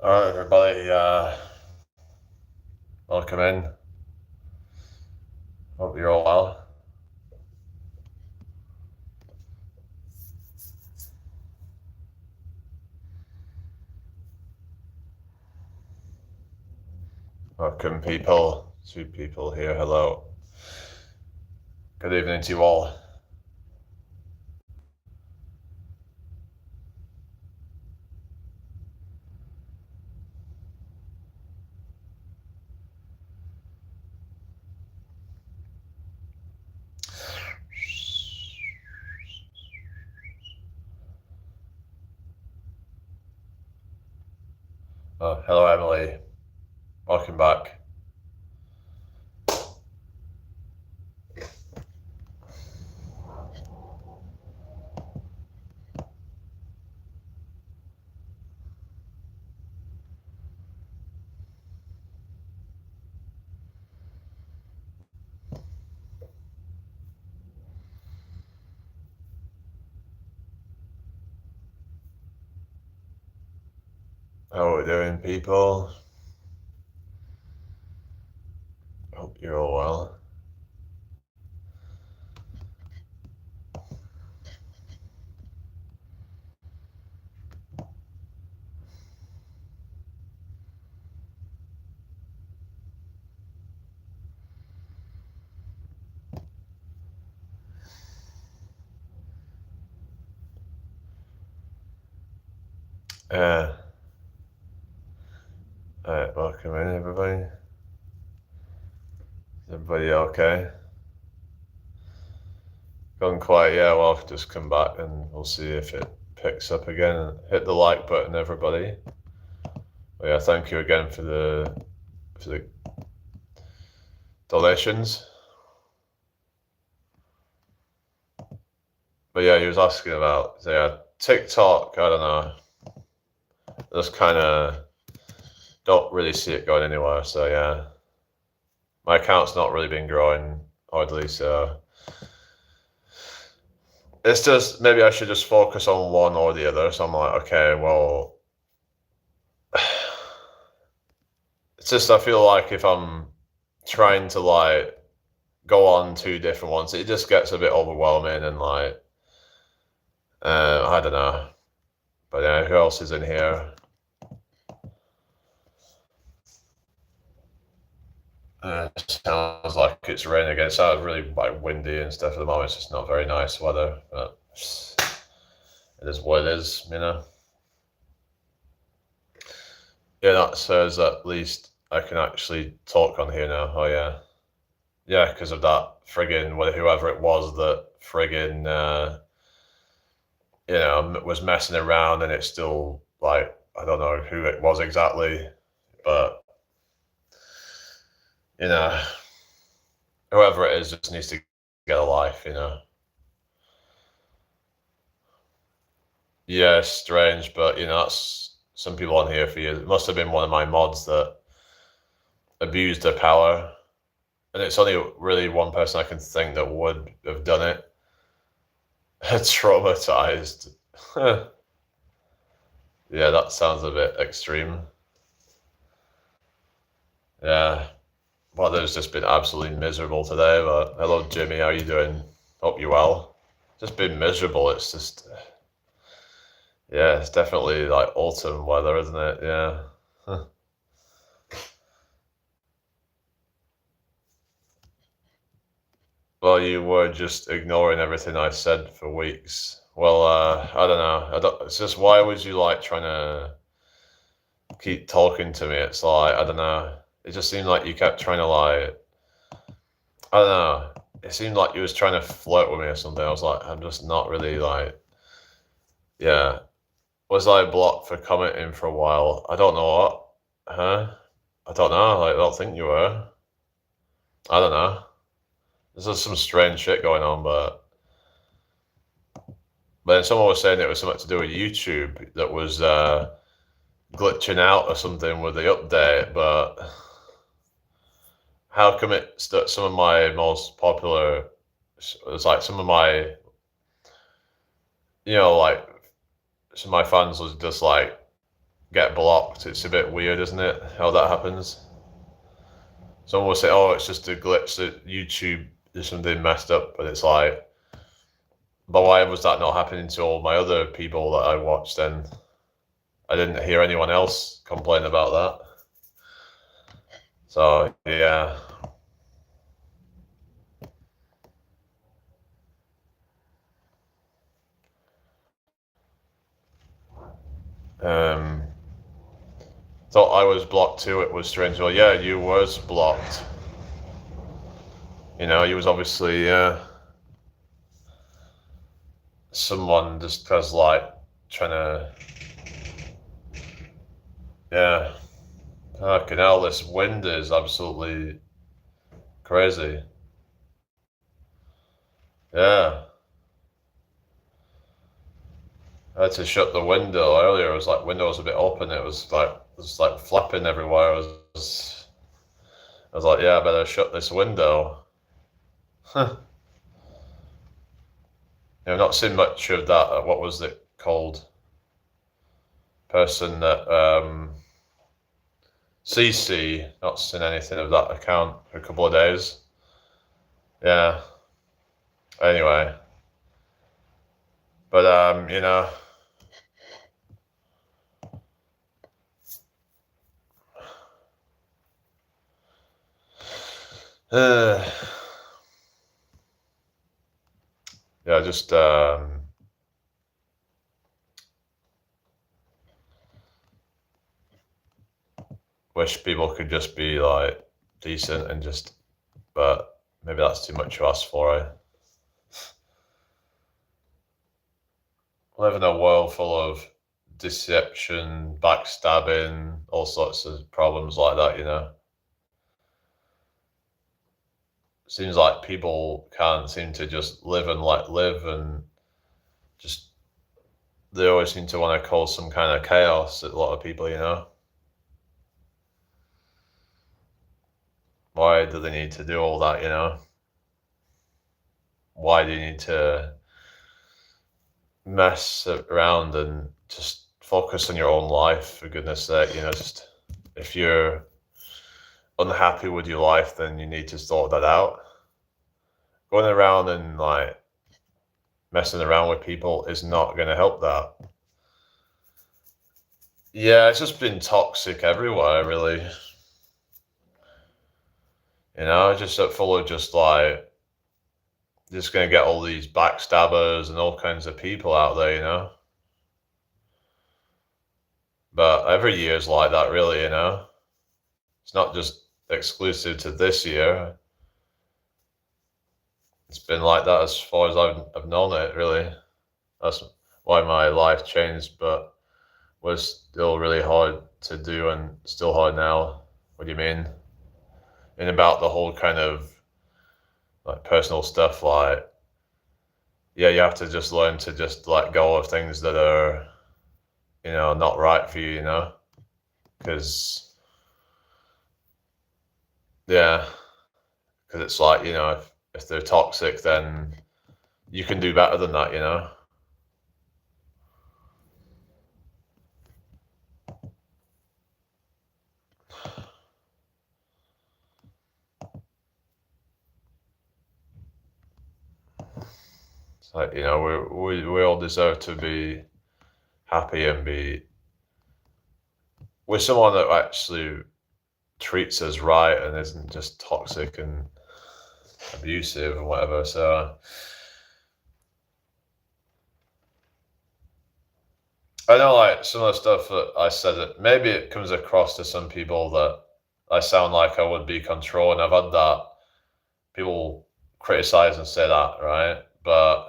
All right, everybody, welcome in. Hope you're all well. Welcome, people. 2 people here. Hello. Good evening to you all. Oh, hello, Emily. Welcome back. How are we doing, people? Hope you're all well. Uh, all right, welcome in, everybody. Is everybody okay? Gone quiet, yeah, well, I'll just come back and we'll see if it picks up again. Hit the like button, everybody. Oh, yeah, thank you again for the donations. But yeah, he was asking about TikTok. I don't know. Just kind of don't really see it going anywhere. So yeah, my account's not really been growing oddly. So it's just maybe I should just focus on one or the other. So I'm like, okay, well, it's just I feel like if I'm trying to like go on 2 different ones, it just gets a bit overwhelming and like I don't know. But yeah, who else is in here? Sounds like it's raining again. It sounds really like windy and stuff at the moment. It's just not very nice weather, but it is what it is, you know. Yeah, that says at least I can actually talk on here now. Oh yeah, yeah, because of that friggin' whoever it was that friggin' was messing around, and it's still like I don't know who it was exactly, but you know, whoever it is just needs to get a life, you know. Yeah, it's strange, but that's some people on here for years. It must have been one of my mods that abused their power, and it's only really one person I can think that would have done it. Traumatized. Yeah, that sounds a bit extreme. Yeah, weather's just been absolutely miserable today. But hello, Jimmy. How you doing? Hope you well. Just been miserable. It's just, yeah, it's definitely like autumn weather, isn't it? Yeah. Well, you were just ignoring everything I said for weeks. Well, I don't know. I don't. It's just why would you like trying to keep talking to me? It's like I don't know. It just seemed like you kept trying to like I don't know. It seemed like you was trying to flirt with me or something. I was like, I'm just not really like yeah. Was I blocked for commenting for a while? I don't know what. Huh? I don't know. Like, I don't think you were. I don't know. There's just some strange shit going on, but then someone was saying it was something to do with YouTube that was glitching out or something with the update. But how come some of my most popular, it's like some of my, like some of my fans was just like get blocked. It's a bit weird, isn't it, how that happens? Someone will say, oh, it's just a glitch that YouTube, there's something messed up, but it's like, but why was that not happening to all my other people that I watched then? I didn't hear anyone else complain about that. So, yeah. Thought I was blocked too. It was strange. Well, yeah, you was blocked. You know, you was obviously someone just because like trying to, yeah. Fucking hell, this wind is absolutely crazy. Yeah. I had to shut the window earlier. It was like window was a bit open. It was like flapping everywhere. I was like, yeah, I better shut this window. Huh. I've not seen much of that. What was it called? Person that CC. Not seen anything of that account for a couple of days. Yeah. Anyway, but you know. Yeah, just wish people could just be like decent and just, but maybe that's too much to ask for. We live in a world full of deception, backstabbing, all sorts of problems like that, you know. Seems like people can't seem to just live and let live, and just they always seem to want to cause some kind of chaos. A lot of people, you know. Why do they need to do all that, you know? Why do you need to mess around and just focus on your own life, for goodness sake? You know, just if you're unhappy with your life, then you need to sort that out. Going around and like messing around with people is not going to help that. Yeah, it's just been toxic everywhere, really. You know, just full of just like, just going to get all these backstabbers and all kinds of people out there, you know. But every year is like that, really, you know. It's not just exclusive to this year. It's been like that as far as I've known it, really. That's why my life changed, but was still really hard to do and still hard now. What do you mean? And about the whole kind of like personal stuff, like, yeah, you have to just learn to just let go of things that are, you know, not right for you, you know? Because, yeah, because it's like, you know, if they're toxic, then you can do better than that, you know? It's like, you know, we all deserve to be happy and be with someone that actually treats us right and isn't just toxic and abusive and whatever. So I know, like, some of the stuff that I said, that maybe it comes across to some people that I sound like I would be controlling. I've had that people criticize and say that, right? But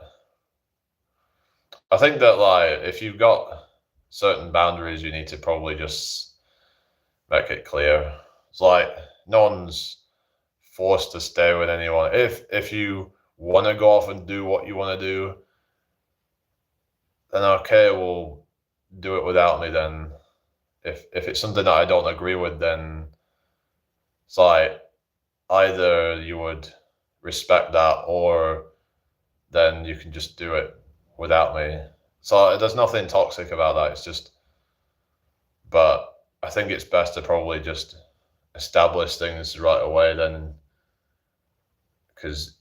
I think that like if you've got certain boundaries, you need to probably just make it clear. It's like no one's forced to stay with anyone. If you want to go off and do what you want to do, then okay, we'll do it without me then. If it's something that I don't agree with, then it's like either you would respect that or then you can just do it without me. So there's nothing toxic about that. It's just But I think it's best to probably just establish things right away then, because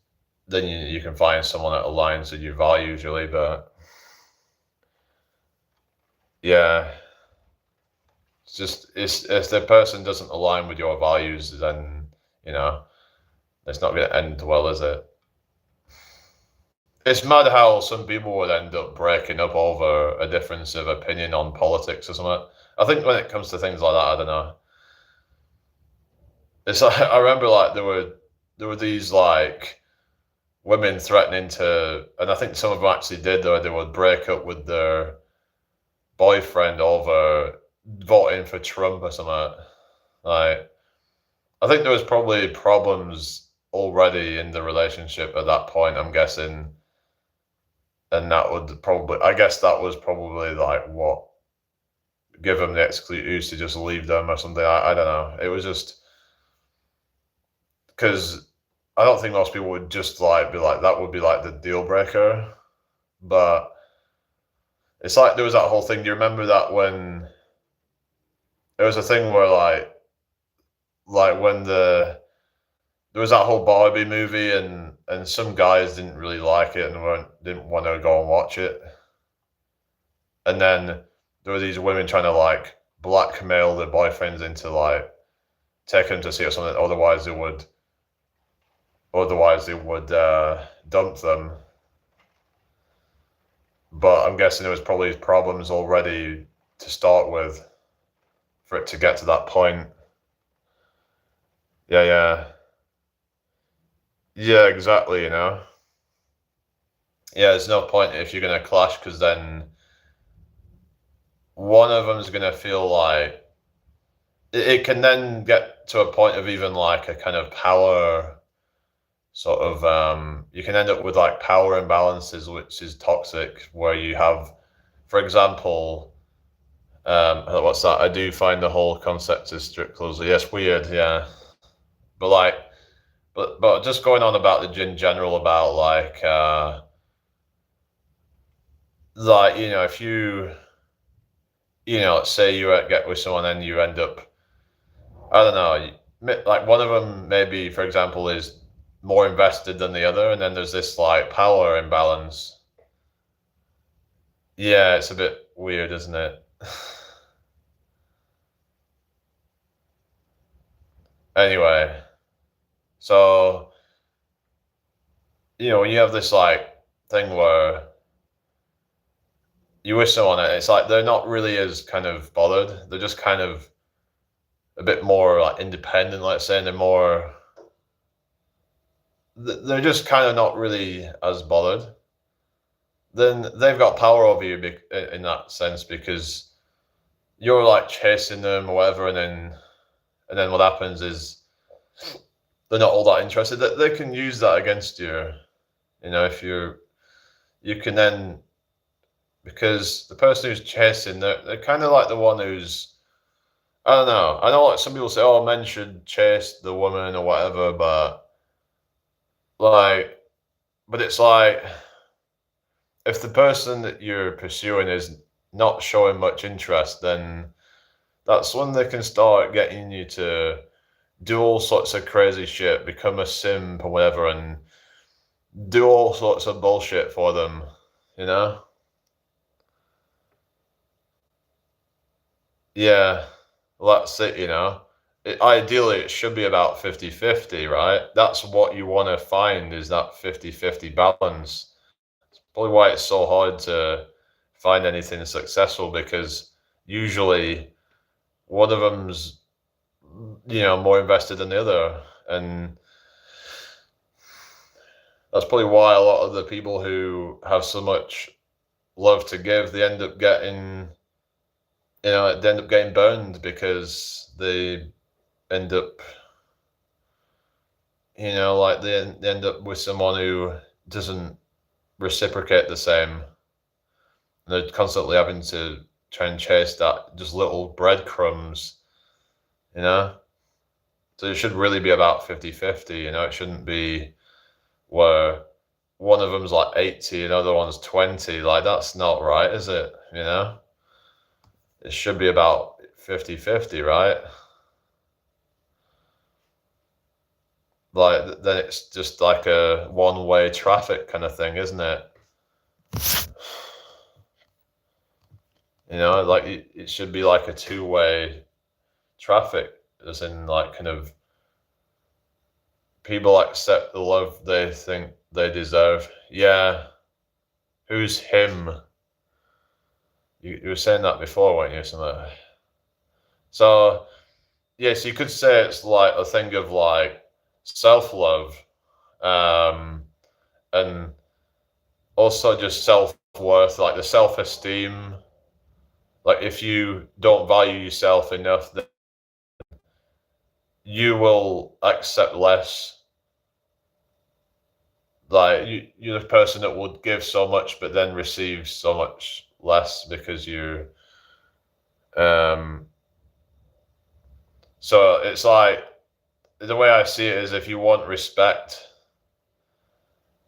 then you can find someone that aligns with your values really. But yeah, it's just if the person doesn't align with your values, then it's not going to end well, is it? It's mad how some people would end up breaking up over a difference of opinion on politics or something. I think when it comes to things like that, I don't know. It's like I remember like there were these like women threatening to, and I think some of them actually did, though, they would break up with their boyfriend over voting for Trump or something. Like, I think there was probably problems already in the relationship at that point, I'm guessing. And that would probably, I guess that was probably like what give them the excuse to just leave them or something. I don't know. It was just because I don't think most people would just like be like that would be like the deal breaker. But it's like there was that whole thing. Do you remember that when there was a thing where like when there was that whole Barbie movie and some guys didn't really like it and didn't want to go and watch it. And then there were these women trying to like blackmail their boyfriends into like taking them to see it or something. Otherwise they would dump them. But I'm guessing there was probably problems already to start with for it to get to that point. Yeah. Yeah, exactly, Yeah, there's no point if you're gonna clash because then one of them's gonna feel like it can then get to a point of even like a kind of power sort of you can end up with like power imbalances, which is toxic, where you have, for example, what's that? I do find the whole concept is strict closely. Yes, weird, yeah. But like but just going on about the in general about like if let's say you get with someone and you end up, I don't know, like one of them maybe, for example, is more invested than the other, and then there's this like power imbalance. Yeah, it's a bit weird, isn't it? Anyway, so when you have this like thing where you wish someone, it's like they're not really as kind of bothered. They're just kind of a bit more like independent, let's say, and they're just kind of not really as bothered. Then they've got power over you in that sense because you're like chasing them or whatever, and then what happens is they're not all that interested. They can use that against you, if you can then, because the person who's chasing, they're kind of like the one who's, I don't know. I know like some people say, oh, men should chase the woman or whatever, but it's like if the person that you're pursuing is not showing much interest, then that's when they can start getting you to do all sorts of crazy shit, become a simp or whatever, and do all sorts of bullshit for them, you know? Yeah, well, that's it. Ideally, it should be about 50-50, right? That's what you want to find is that 50-50 balance. It's probably why it's so hard to find anything successful because usually one of them's, more invested than the other. And that's probably why a lot of the people who have so much love to give, they end up getting, burned because they end up, like they end up with someone who doesn't reciprocate the same. And they're constantly having to try and chase that just little breadcrumbs, So it should really be about 50-50, It shouldn't be where one of them's like 80 and the other one's 20. Like, that's not right, is it? It should be about 50-50, right? Like, then it's just like a one-way traffic kind of thing, isn't it? You know, like it should be like a two-way traffic, as in like kind of people accept the love they think they deserve. Yeah, who's him? You were saying that before, weren't you? Something. So yes, you could say it's like a thing of like self-love, and also just self-worth, like the self-esteem. Like if you don't value yourself enough, then you will accept less. Like you're the person that would give so much but then receive so much less because you so it's like, the way I see it is, if you want respect,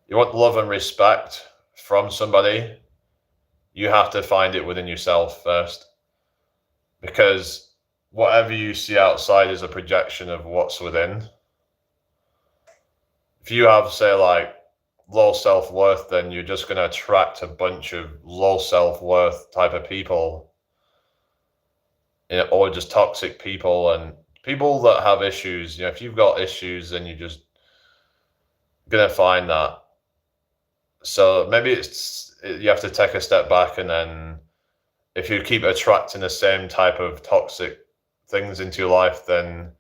you want love and respect from somebody, you have to find it within yourself first, because whatever you see outside is a projection of what's within. If you have, say, like low self-worth, then you're just going to attract a bunch of low self-worth type of people, you know, or just toxic people and people that have issues. You know, if you've got issues, then you're just going to find that. So maybe you have to take a step back, and then if you keep attracting the same type of toxic things into your life, then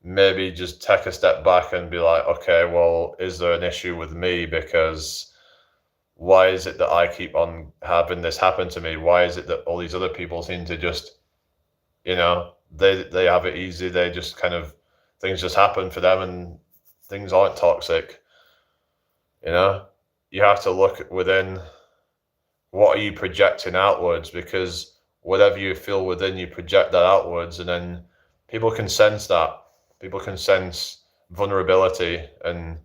maybe just take a step back and be like, okay, well, is there an issue with me? Because why is it that I keep on having this happen to me? Why is it that all these other people seem to just, you know, they have it easy. They just kind of, things just happen for them and things aren't toxic. You know, you have to look within. What are you projecting outwards? Because whatever you feel within, you project that outwards, and then people can sense that. People can sense vulnerability and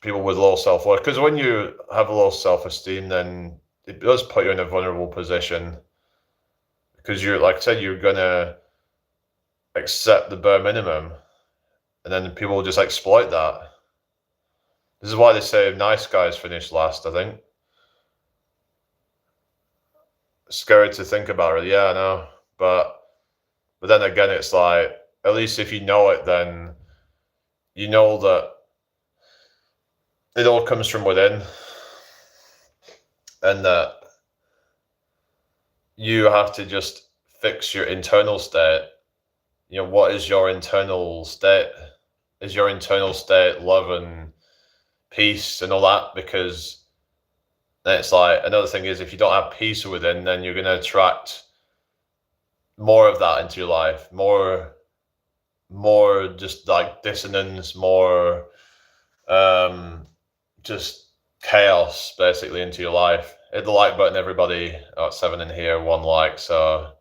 people with low self-worth. Because when you have a low self-esteem, then it does put you in a vulnerable position. Because you're, like I said, you're gonna accept the bare minimum, and then people will just exploit that. This is why they say nice guys finish last, I think. Scary to think about it, yeah, I know. But then again, it's like, at least if you know it, then you know that it all comes from within, and that you have to just fix your internal state. You know, what is your internal state? Is your internal state love and peace and all that? Because then it's like, another thing is, if you don't have peace within, then you're going to attract more of that into your life, more just like dissonance, more just chaos basically into your life. Hit the like button, everybody. Oh, 7 in here, 1 like. So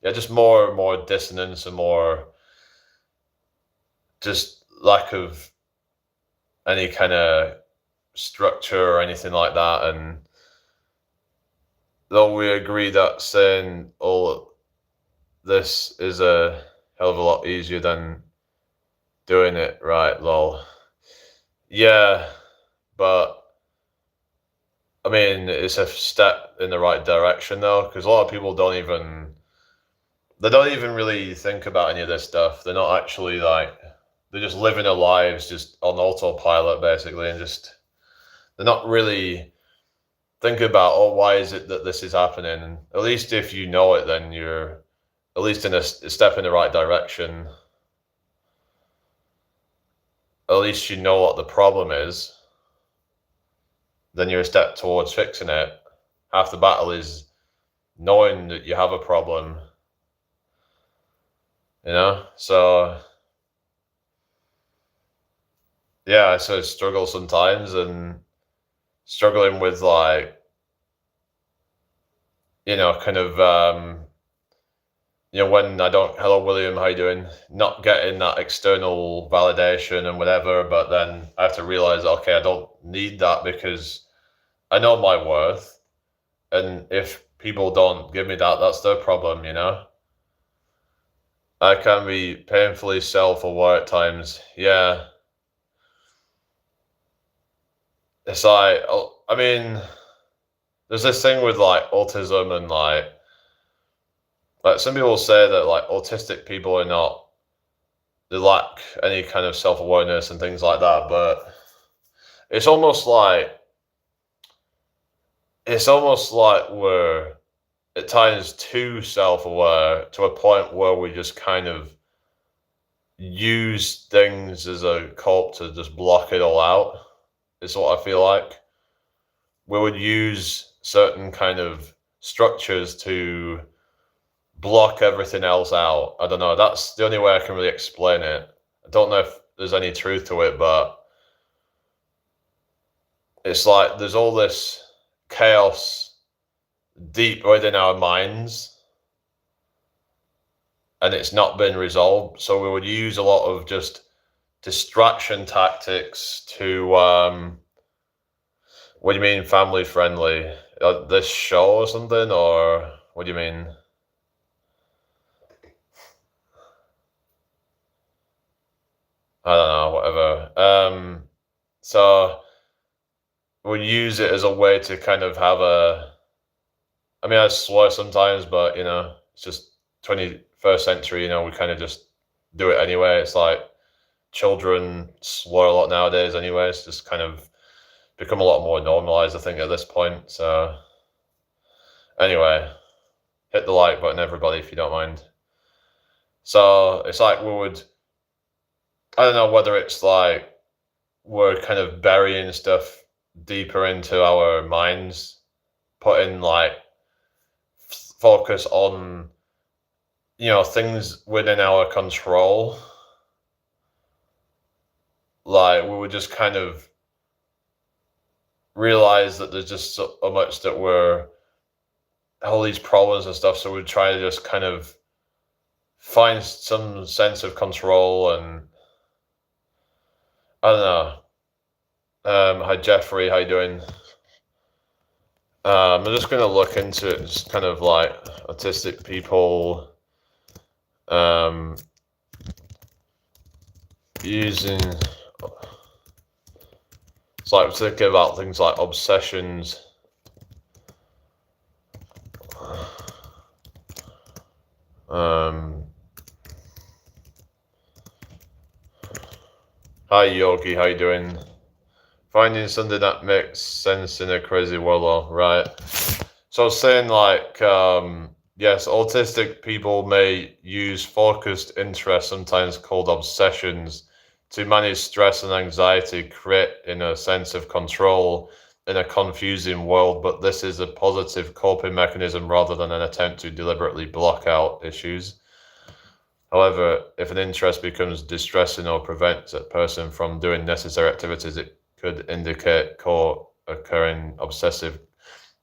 yeah, just more dissonance and more just lack of any kind of structure or anything like that. And though we agree that saying all this is a hell of a lot easier than doing it, right? Lol. Yeah, but I mean, it's a step in the right direction though, because a lot of people don't even really think about any of this stuff. They're not actually like, they're just living their lives just on autopilot basically, and just, they're not really thinking about, oh, why is it that this is happening? And at least if you know it, then you're at least in a step in the right direction. At least you know what the problem is. Then you're a step towards fixing it. Half the battle is knowing that you have a problem. You know? So yeah, I sort of struggle sometimes, and struggling with like, you know, kind of you know, when I don't, hello William, how you doing? Not getting that external validation and whatever, but then I have to realize, okay, I don't need that, because I know my worth. And if people don't give me that, that's their problem, you know? I can be painfully self-aware at times. Yeah. It's like, I mean, there's this thing with like autism and like some people say that like autistic people are not, they lack any kind of self-awareness and things like that, but it's almost like we're at times too self-aware to a point where we just kind of use things as a cope to just block it all out, is what I feel like. We would use certain kind of structures to block everything else out. I don't know. That's the only way I can really explain it. I don't know if there's any truth to it, but it's like there's all this chaos deep within our minds and it's not been resolved. So we would use a lot of just distraction tactics to, what do you mean family friendly? This show or something? Or what do you mean? I don't know, whatever. So we'll use it as a way to kind of have I mean, I swear sometimes, but you know, it's just 21st century, you know, we kind of just do it anyway. It's like children swear a lot nowadays anyway. It's just kind of become a lot more normalized, I think, at this point. So anyway, hit the like button, everybody, if you don't mind. So it's like we would, I don't know whether it's like we're kind of burying stuff deeper into our minds, putting like focus on, you know, things within our control. Like we would just kind of realize that there's just so much that we're all these problems and stuff. So we try to just kind of find some sense of control and I don't know. Hi Jeffrey, how you doing? I'm just gonna look into it, just kind of like autistic people using, it's like thinking about things like obsessions. Hi Yogi, how you doing? Finding something that makes sense in a crazy world, right? So I was saying like, yes, autistic people may use focused interests, sometimes called obsessions, to manage stress and anxiety, creating a sense of control in a confusing world, but this is a positive coping mechanism rather than an attempt to deliberately block out issues. However, if an interest becomes distressing or prevents a person from doing necessary activities, it could indicate co-occurring obsessive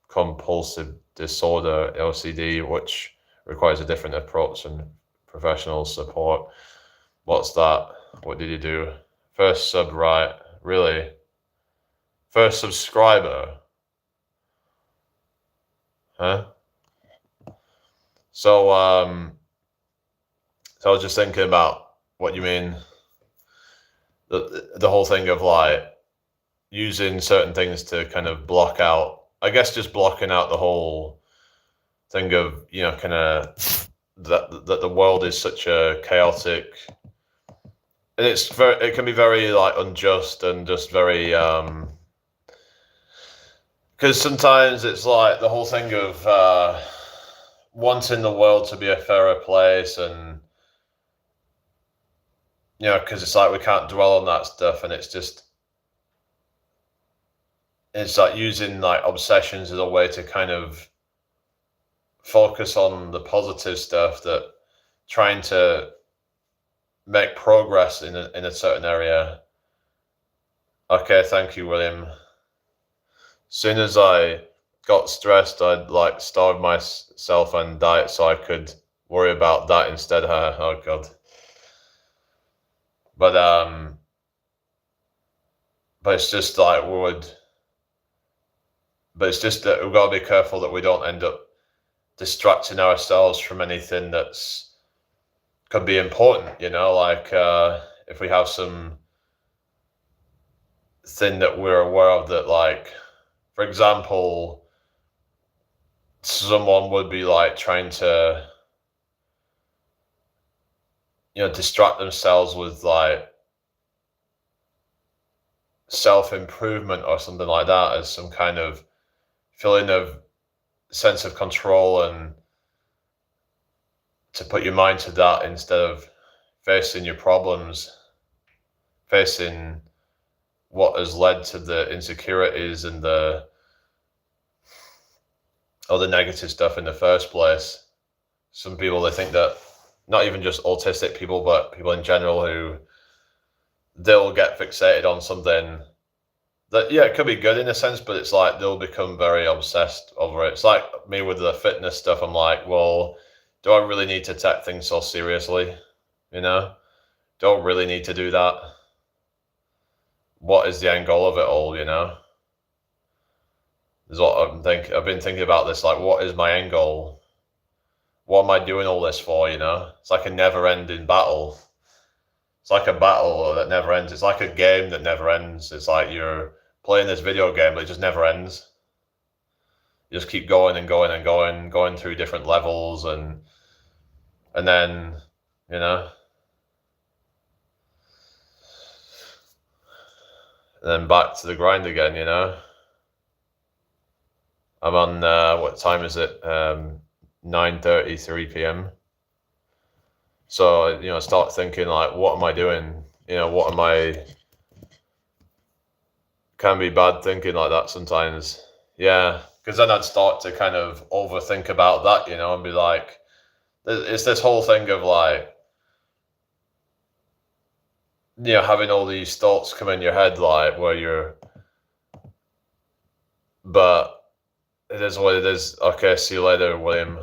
compulsive disorder, LCD, which requires a different approach and professional support. What's that? What did you do? First sub, right? Really? First subscriber? Huh? So, so I was just thinking about what you mean. The whole thing of like using certain things to kind of block out, I guess just blocking out the whole thing of, you know, kind of that the world is such a chaotic, and it can be very like unjust and just very because sometimes it's like the whole thing of wanting the world to be a fairer place, and you know, because it's like we can't dwell on that stuff, and it's like using like obsessions as a way to kind of focus on the positive stuff, that trying to make progress in a certain area. Okay, thank you, William. Soon as I got stressed, I'd like starve myself and diet so I could worry about that instead. Oh God. But it's just like but it's just that we've got to be careful that we don't end up distracting ourselves from anything that's could be important, like if we have some thing that we're aware of that, like, for example, someone would be like trying to, distract themselves with like self-improvement or something like that as some kind of feeling of sense of control, and to put your mind to that instead of facing your problems, facing what has led to the insecurities and the other negative stuff in the first place. Some people, they think that, not even just autistic people, but people in general, who they'll get fixated on something that, yeah, it could be good in a sense, but it's like they'll become very obsessed over it. It's like me with the fitness stuff. I'm like, well, do I really need to take things so seriously? Do I really need to do that? What is the end goal of it all, Is what I've been thinking about this, like, what is my end goal? What am I doing all this for, It's like a never-ending battle. It's like a battle that never ends. It's like a game that never ends. It's like you're playing this video game, but it just never ends. You just keep going and going and going through different levels, and then, and then back to the grind again, I'm on, what time is it? 9:33 p.m. So, I start thinking, like, what am I doing? What am I... Can be bad thinking like that sometimes. Yeah, because then I'd start to kind of overthink about that, and be like, it's this whole thing of like, having all these thoughts come in your head, like, but it is what it is. Okay, see you later, William.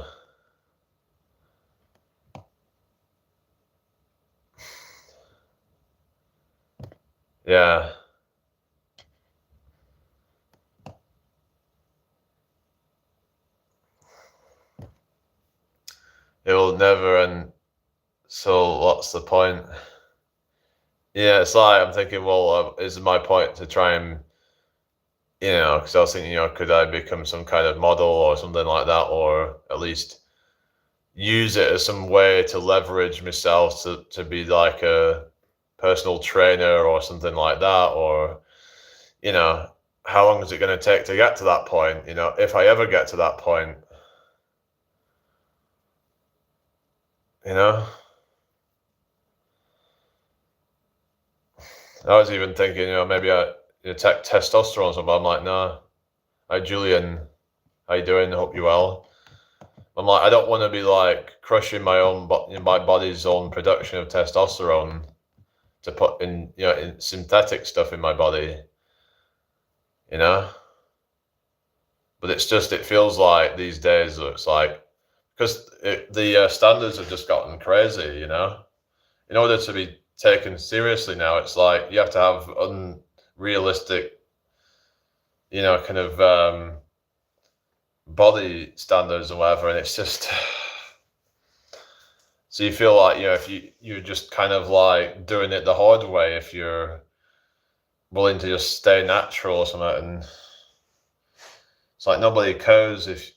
Yeah. It will never end. So what's the point? Yeah, it's like I'm thinking, well, is my point to try and, because I was thinking, could I become some kind of model or something like that, or at least use it as some way to leverage myself to be like a personal trainer or something like that, or, how long is it going to take to get to that point? If I ever get to that point, I was even thinking, maybe I take testosterone or something. I'm like, nah. Hi, Julian. How you doing? Hope you're well. I'm like, I don't want to be like crushing my body's own production of testosterone to put in, in synthetic stuff in my body, But it feels like these days, it's like, because the standards have just gotten crazy, In order to be taken seriously now, it's like you have to have unrealistic, kind of body standards or whatever, and it's just so you feel like, if you're just kind of like doing it the hard way, if you're willing to just stay natural or something, and it's like nobody cares if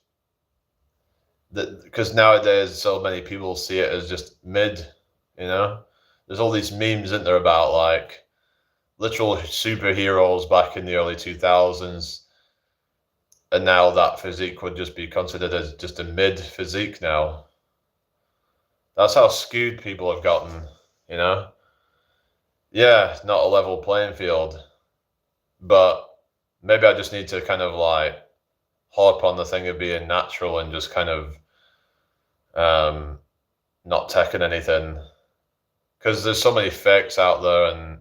that, because nowadays so many people see it as just mid, There's all these memes, isn't there, about like literal superheroes back in the early 2000s, and now that physique would just be considered as just a mid physique now. That's how skewed people have gotten, Yeah, not a level playing field. But maybe I just need to kind of like harp on the thing of being natural and just kind of not taking anything. Because there's so many fakes out there, and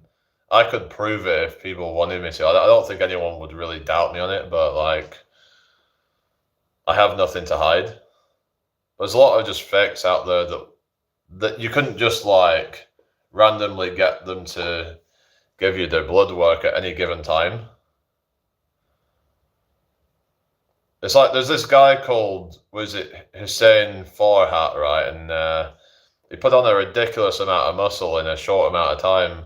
I could prove it if people wanted me to. I don't think anyone would really doubt me on it, but like, I have nothing to hide. There's a lot of just fakes out there that you couldn't just like randomly get them to give you their blood work at any given time. It's like there's this guy called, was it Hussein Farhat, right? And he put on a ridiculous amount of muscle in a short amount of time.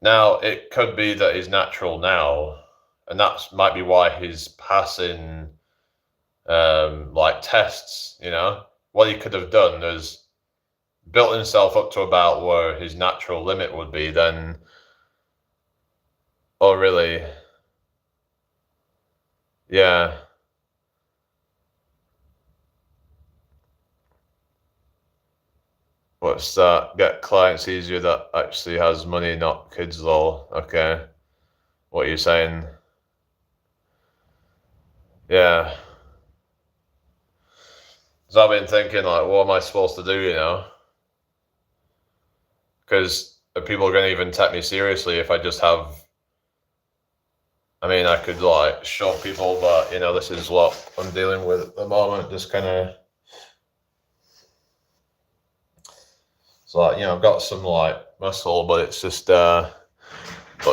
Now, it could be that he's natural now, and that might be why he's passing like tests, you know? What he could have done is built himself up to about where his natural limit would be, then, oh, really? Yeah. What's that? Get clients easier that actually has money, not kids, lol. Okay. What are you saying? Yeah. So I've been thinking, like, what am I supposed to do, you know? Because are people going to even take me seriously if I just have. I mean, I could, like, show people, but, you know, this is what I'm dealing with at the moment. Just kind of. It's like, you know, I've got some, like, muscle, but it's just. But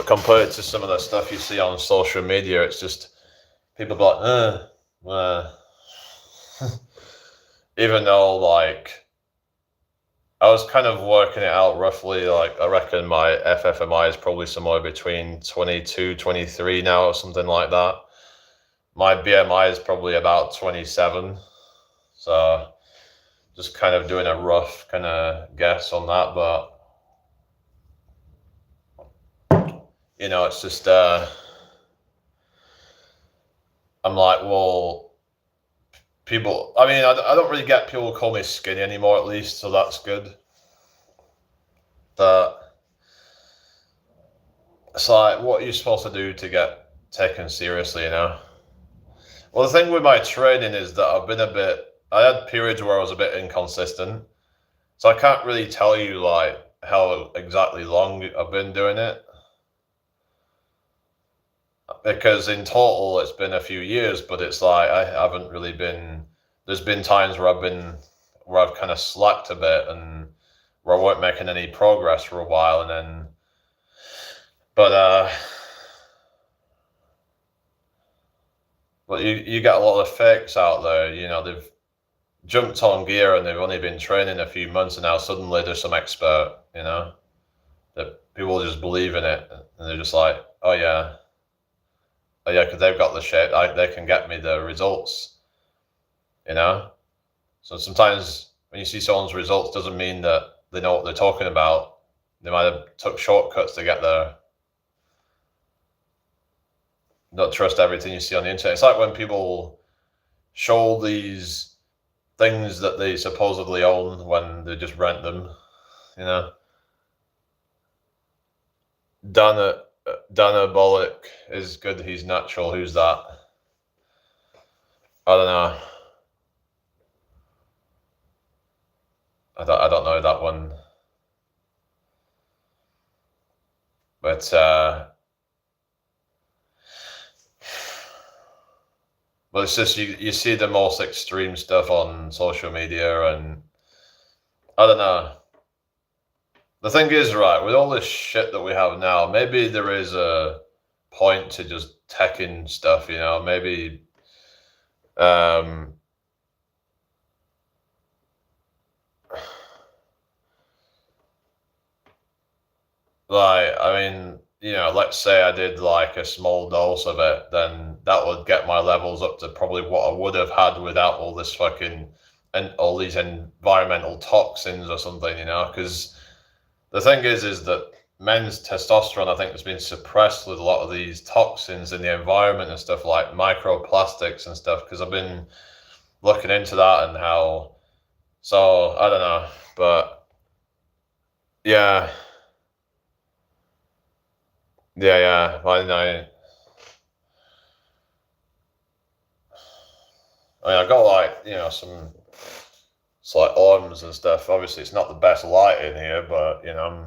compared to some of the stuff you see on social media, it's just. People be like, even though, like, I was kind of working it out roughly, like, I reckon my FFMI is probably somewhere between 22, 23 now, or something like that. My BMI is probably about 27. So, just kind of doing a rough kind of guess on that, but, you know, it's just, I'm like, well, people, I mean, I don't really get people call me skinny anymore, at least, so that's good. But it's like, what are you supposed to do to get taken seriously, you know? Well, the thing with my training is that I had periods where I was a bit inconsistent. So I can't really tell you, like, how exactly long I've been doing it. Because in total, it's been a few years, but it's like, I haven't really been, there's been times where I've kind of slacked a bit and where I weren't making any progress for a while, and then, but you get a lot of fakes out there, you know, they've jumped on gear and they've only been training a few months, and now suddenly they're some expert, you know, that people just believe in it, and they're just like, oh yeah, because they've got the shape, they can get me the results, you know. So sometimes when you see someone's results, doesn't mean that they know what they're talking about. They might have took shortcuts to get there. Don't trust everything you see on the internet. It's like when people show these things that they supposedly own when they just rent them, you know. Dana Bullock is good. He's natural. Who's that? I don't know. I don't know that one. But it's just you see the most extreme stuff on social media, and I don't know. The thing is, right, with all this shit that we have now, maybe there is a point to just teching stuff, you know, maybe like, I mean, you know, let's say I did like a small dose of it, then that would get my levels up to probably what I would have had without all this fucking and all these environmental toxins or something, you know, because the thing is that men's testosterone, I think, has been suppressed with a lot of these toxins in the environment and stuff like microplastics and stuff, because I've been looking into that and how, so I don't know, but yeah. Yeah, I know. I mean, I got, like, you know, some it's like arms and stuff. Obviously, it's not the best light in here, but you know, I'm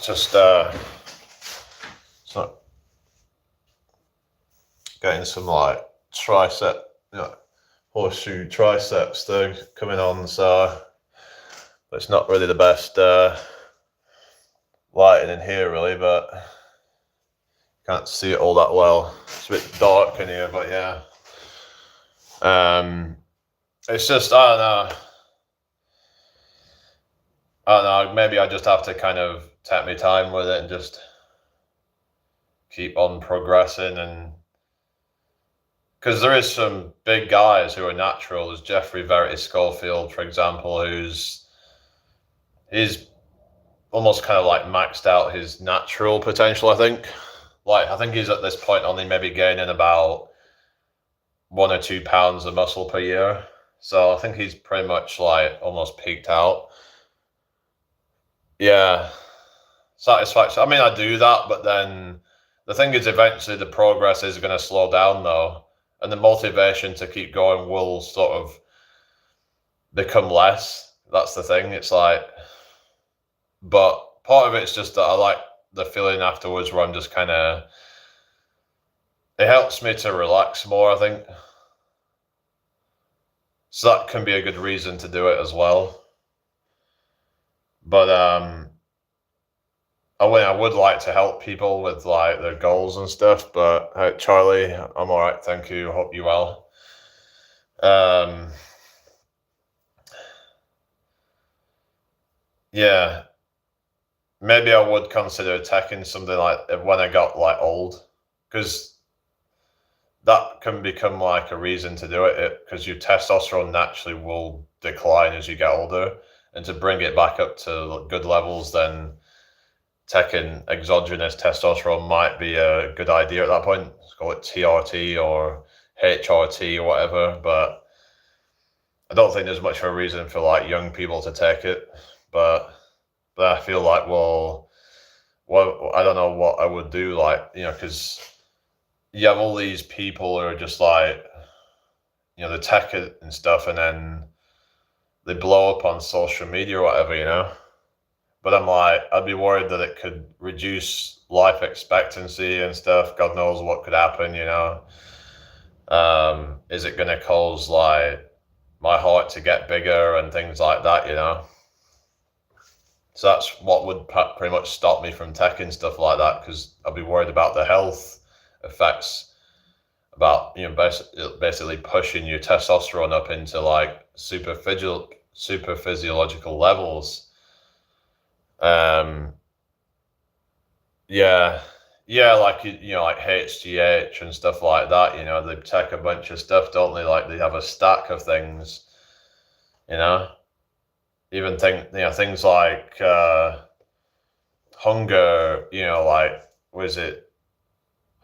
just it's not getting some like tricep, you know, horseshoe triceps thing coming on, so it's not really the best lighting in here, really, but Can't see it all that well. It's a bit dark in here, but yeah. It's just I don't know. Maybe I just have to kind of take my time with it and just keep on progressing. And because there is some big guys who are natural. There's Jeffrey Verity Schofield, for example, he's almost kind of like maxed out his natural potential, I think. Like, I think he's at this point only maybe gaining about 1 or 2 pounds of muscle per year. So I think he's pretty much like almost peaked out. Yeah. Satisfaction. I mean, I do that, but then the thing is, eventually the progress is going to slow down, though, and the motivation to keep going will sort of become less. That's the thing. It's like, but part of it's just that I like the feeling afterwards where I'm just kind of, it helps me to relax more, I think. So that can be a good reason to do it as well. But I would like to help people with like their goals and stuff. But Charlie, I'm all right, thank you. Hope you well. Yeah, maybe I would consider taking something like when I got like old, because that can become like a reason to do it, because your testosterone naturally will decline as you get older, and to bring it back up to good levels, then taking exogenous testosterone might be a good idea at that point. Let's call it TRT or HRT or whatever, but I don't think there's much of a reason for like young people to take it. But I feel like, well, I don't know what I would do, like, because you have all these people who are just like, they take it and stuff, and then they blow up on social media or whatever. But I'm like, I'd be worried that it could reduce life expectancy and stuff. God knows what could happen. Is it going to cause like my heart to get bigger and things like that? So that's what would pretty much stop me from taking stuff like that, because I'd be worried about the health effects, about basically pushing your testosterone up into like super physiological levels. Yeah, like like HGH and stuff like that. They take a bunch of stuff, don't they? Like they have a stack of things. Even things like hunger. Like what is it?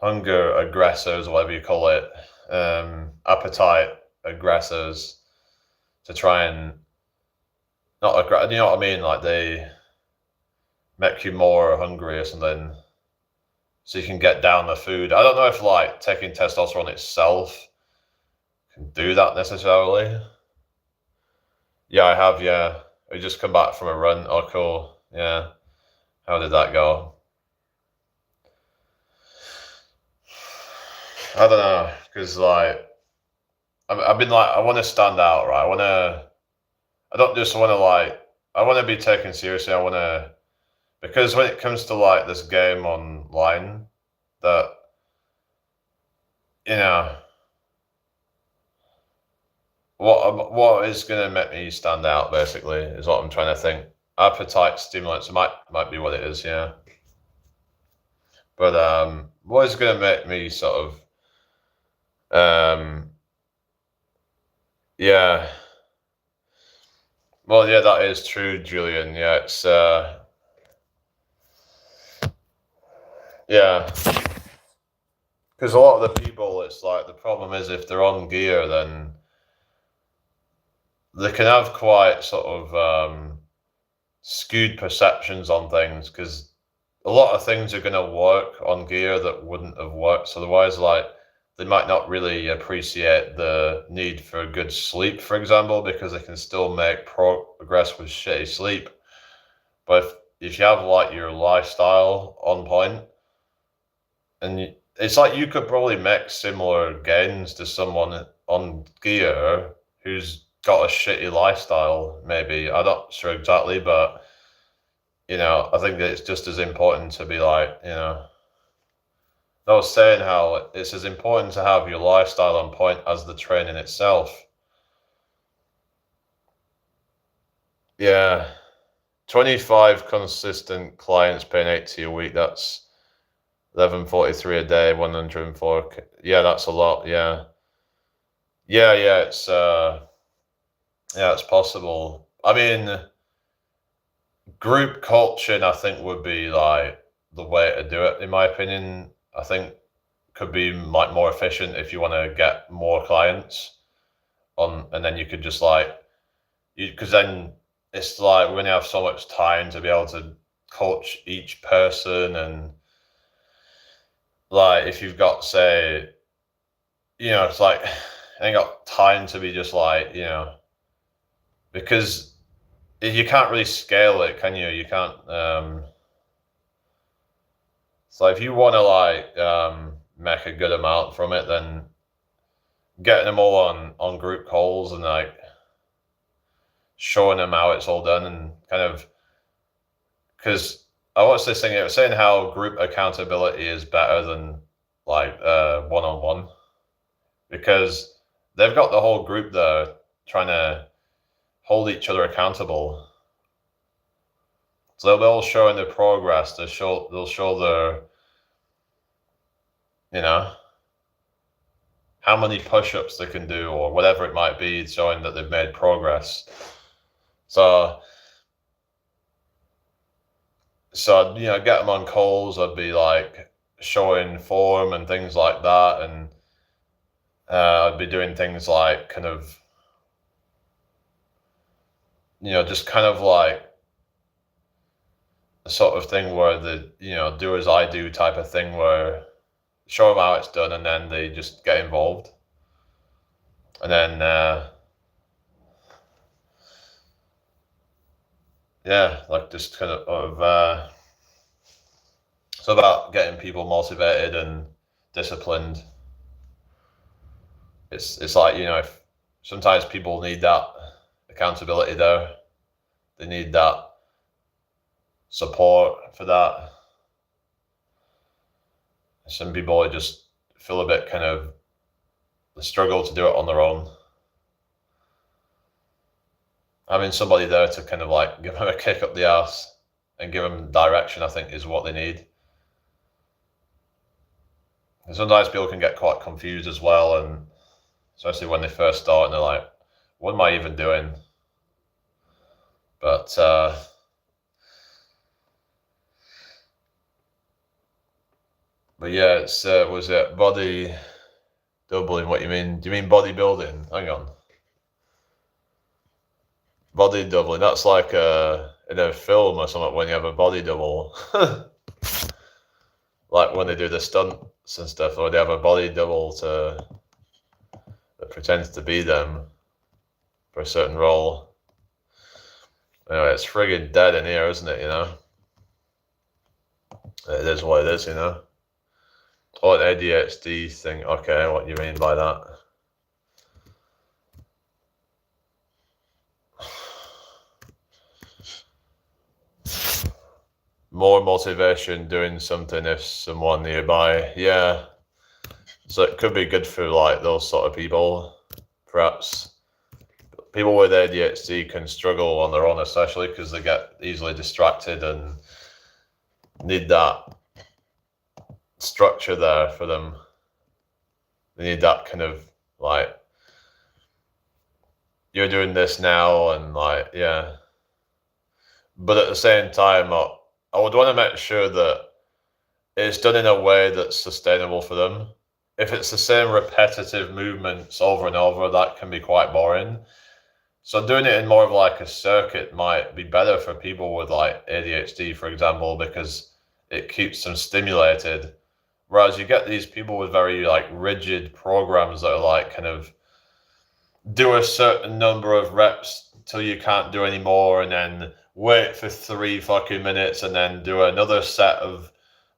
Hunger aggressors, whatever you call it. Appetite aggressors, to try and not aggress. You know what I mean? Like they make you more hungry or something, so you can get down the food. I don't know if like taking testosterone itself can do that necessarily. Yeah, I have. Yeah, I just come back from a run. Oh, cool. Yeah, how did that go? I don't know, because like I've been like, I want to stand out, right? I don't just want to like, I want to be taken seriously. I want to, because when it comes to like this game online, that what is going to make me stand out, basically, is what I'm trying to think. Appetite stimulants might be what it is, yeah. But what is going to make me sort of yeah. Well, yeah, that is true, Julian. Yeah, it's yeah. Because a lot of the people, it's like, the problem is if they're on gear, then they can have quite sort of skewed perceptions on things, because a lot of things are going to work on gear that wouldn't have worked otherwise. Like they might not really appreciate the need for good sleep, for example, because they can still make progress with shitty sleep. But if you have like your lifestyle on point, and it's like you could probably make similar gains to someone on gear who's got a shitty lifestyle, maybe. I'm not sure exactly, but I think that it's just as important to be like, I was saying how it's as important to have your lifestyle on point as the training itself. Yeah. 25 consistent clients paying 80 a week, that's 1143 a day, 104. Yeah, that's a lot. Yeah. Yeah, it's possible. I mean, group coaching, I think, would be like the way to do it, in my opinion. I think could be like more efficient if you want to get more clients on, and then you could just like because then it's like we only have so much time to be able to coach each person, and like if you've got say, it's like I ain't got time to be just like because you can't really scale it, can you? You can't. So if you want to like make a good amount from it, then getting them all on group calls and like showing them how it's all done and kind of because I watched this thing. It was saying how group accountability is better than like one-on-one because they've got the whole group there trying to hold each other accountable. So they'll be all showing their progress. They'll show their, how many push-ups they can do or whatever it might be, showing that they've made progress. So get them on calls. I'd be like showing form and things like that, and I'd be doing things like kind of, just kind of like the sort of thing where the do as I do type of thing where show them how it's done and then they just get involved, and then like just kind of it's about getting people motivated and disciplined. It's like if sometimes people need that accountability there, they need that support for that. Some people just feel a bit kind of the struggle to do it on their own. Having somebody there to kind of like give them a kick up the ass and give them direction, I think, is what they need. And sometimes people can get quite confused as well, and especially when they first start and they're like, what am I even doing? But yeah, it's was it body doubling? What you mean? Do you mean bodybuilding? Hang on. Body doubling. That's like in a film or something when you have a body double. Like when they do the stunts and stuff, or they have a body double that pretends to be them for a certain role. Anyway, it's friggin' dead in here, isn't it? It is what it is, Oh, an ADHD thing. Okay, what do you mean by that? More motivation doing something if someone nearby. Yeah. So it could be good for like those sort of people, perhaps. People with ADHD can struggle on their own, especially because they get easily distracted and need that structure there for them. They need that kind of like, you're doing this now, and like, yeah. But at the same time, I would want to make sure that it's done in a way that's sustainable for them. If it's the same repetitive movements over and over, that can be quite boring. So doing it in more of like a circuit might be better for people with like ADHD, for example, because it keeps them stimulated. Whereas you get these people with very like rigid programs that are like kind of do a certain number of reps till you can't do any more, and then wait for 3 fucking minutes and then do another set of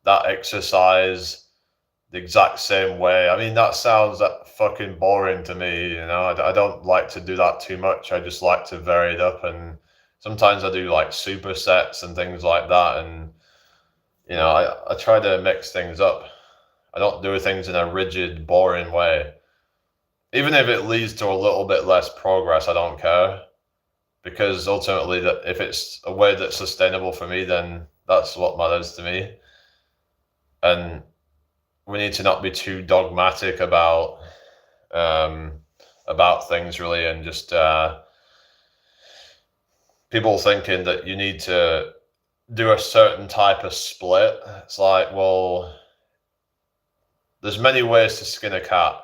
that exercise the exact same way. I mean, that sounds that fucking boring to me, I don't like to do that too much. I just like to vary it up, and sometimes I do like supersets and things like that, and I try to mix things up. I don't do things in a rigid, boring way. Even if it leads to a little bit less progress, I don't care. Because ultimately, that if it's a way that's sustainable for me, then that's what matters to me. And we need to not be too dogmatic about things, really, and just people thinking that you need to do a certain type of split. It's like, well, there's many ways to skin a cat.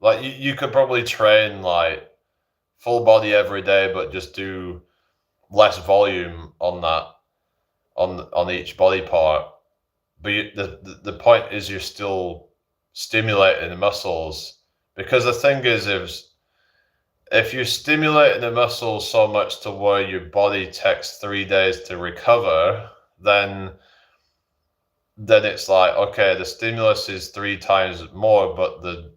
Like you could probably train like full body every day, but just do less volume on that on each body part. But the point is you're still stimulating the muscles, because the thing is, if you're stimulating the muscles so much to where your body takes 3 days to recover, then it's like, okay, the stimulus is 3 times more, but the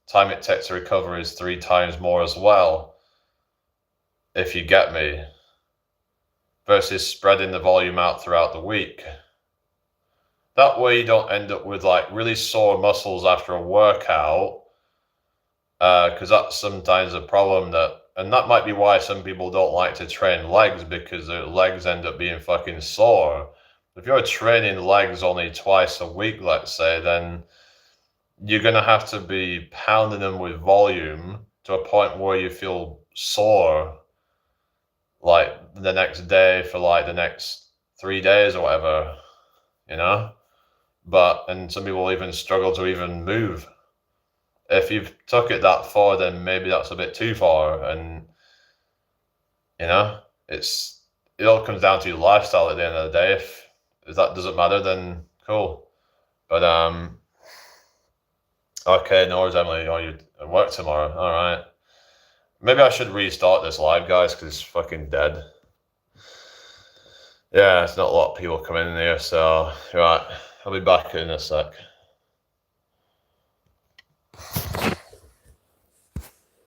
time it takes to recover is 3 times more as well, if you get me, versus spreading the volume out throughout the week. That way you don't end up with like really sore muscles after a workout, because that's sometimes a problem, and that might be why some people don't like to train legs, because their legs end up being fucking sore. If you're training legs only twice a week, let's say, then you're going to have to be pounding them with volume to a point where you feel sore like the next day for like the next 3 days or whatever, you know? And some people even struggle to even move. If you've took it that far, then maybe that's a bit too far. And, you know, it all comes down to your lifestyle at the end of the day. If that doesn't matter, then cool. But, okay, no worries, Emily. Oh, you at work tomorrow. All right. Maybe I should restart this live, guys, because it's fucking dead. Yeah, it's not a lot of people coming in here, so, right. I'll be back in a sec.